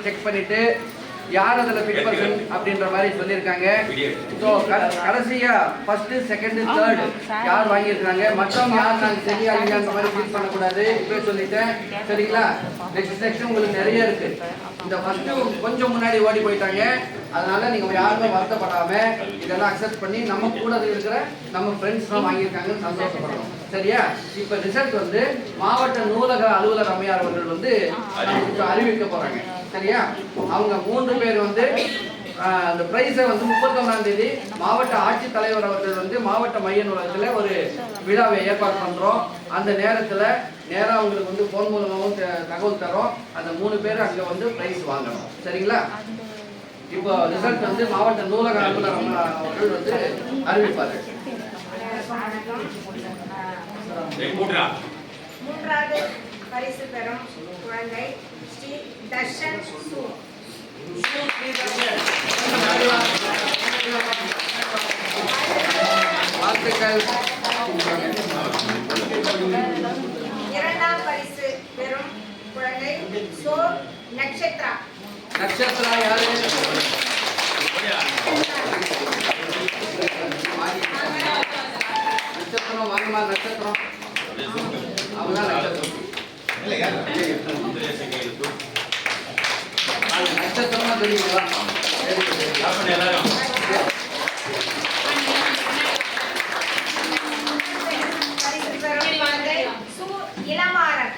Check பண்ணிட்டு யார் அதில் ஃபிட் பர்சன் அப்படின்ற மாதிரி சொல்லியிருக்காங்க. ஸோ கடைசியாக ஃபர்ஸ்ட் செகண்ட் தேர்டு யார் வாங்கியிருக்காங்க, மற்றவங்க யார் நாங்கள் சரியா இல்லையான்ற மாதிரி ஃபீல் பண்ணக்கூடாது. இப்போ சொல்லிட்டேன் சரிங்களா. நெக்ஸ்ட் செக்ஷன் உங்களுக்கு நிறைய இருக்கு. இந்த ஃபர்ஸ்ட்டு கொஞ்சம் முன்னாடி ஓடி போயிட்டாங்க. அதனால நீங்கள் யாருமே வருத்தப்படாம இதெல்லாம் அக்செப்ட் பண்ணி நம்ம கூட இருக்கிற நம்ம ஃப்ரெண்ட்ஸ்லாம் வாங்கியிருக்காங்கன்னு சந்தோஷப்படுறோம். சரியா. இப்போ ரிசல்ட் வந்து மாவட்ட நூலக அலுவலர் அம்மையார் அவர்கள் வந்து அறிவிக்க போறாங்க. சரியா. அவங்க 3 பேர் வந்து அந்த பிரைஸை வந்து 31ஆம் தேதி மாவட்ட ஆட்சித்தலைவர் அவர்கள் வந்து மாவட்ட மைய நூலகத்தில் ஒரு விழாவை ஏற்பாடு பண்ணுறோம். அந்த நேரத்தில் நேராக அவங்களுக்கு வந்து ஃபோன் மூலமாகவும் தகவல் தரோம். அந்த 3 பேர் அங்கே வந்து ப்ரைஸ் வாங்கணும். சரிங்களா. இப்போ ரிசல்ட் வந்து மாவட்ட நூலக அலுவலர் அவர்கள் வந்து அறிவிப்பார்கள். மூன்றாவது பரிசு பெறும் குழந்தை ஸ்ரீ தர்ஷன் சு. இரண்டாம் பரிசு பெறும் குழந்தை சோ நட்சத்திரா. நட்சத்திரா யாரு? நட்சத்திரம் வாங்கம்மா. நட்சத்திரம் அவங்க தான் நட்சத்திரம். நட்சத்திரமா தெரியுங்களா? பரிசு பெறும் குழந்தை சு இளமாறன்.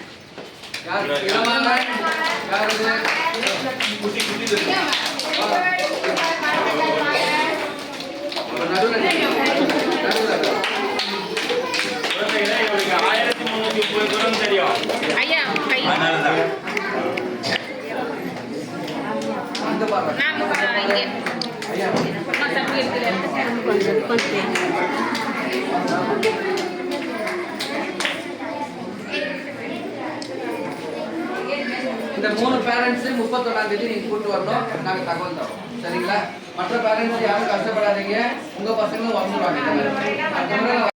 யார் இளமாறன்? யாரு? நடுவில் 1330 தூரம் தெரியும் ஐயா. அந்த பாருங்க. ஐயா இந்த 3 பேரண்ட்ஸ் 31ஆம் தேதி நீங்க கூட்டு வரணும். நாங்க தகவல் தரோம். சரிங்களா. மற்ற பேரண்ட்ஸ் யாரும் கஷ்டப்படாதீங்க. உங்க பசங்களும் வந்துருவாங்க.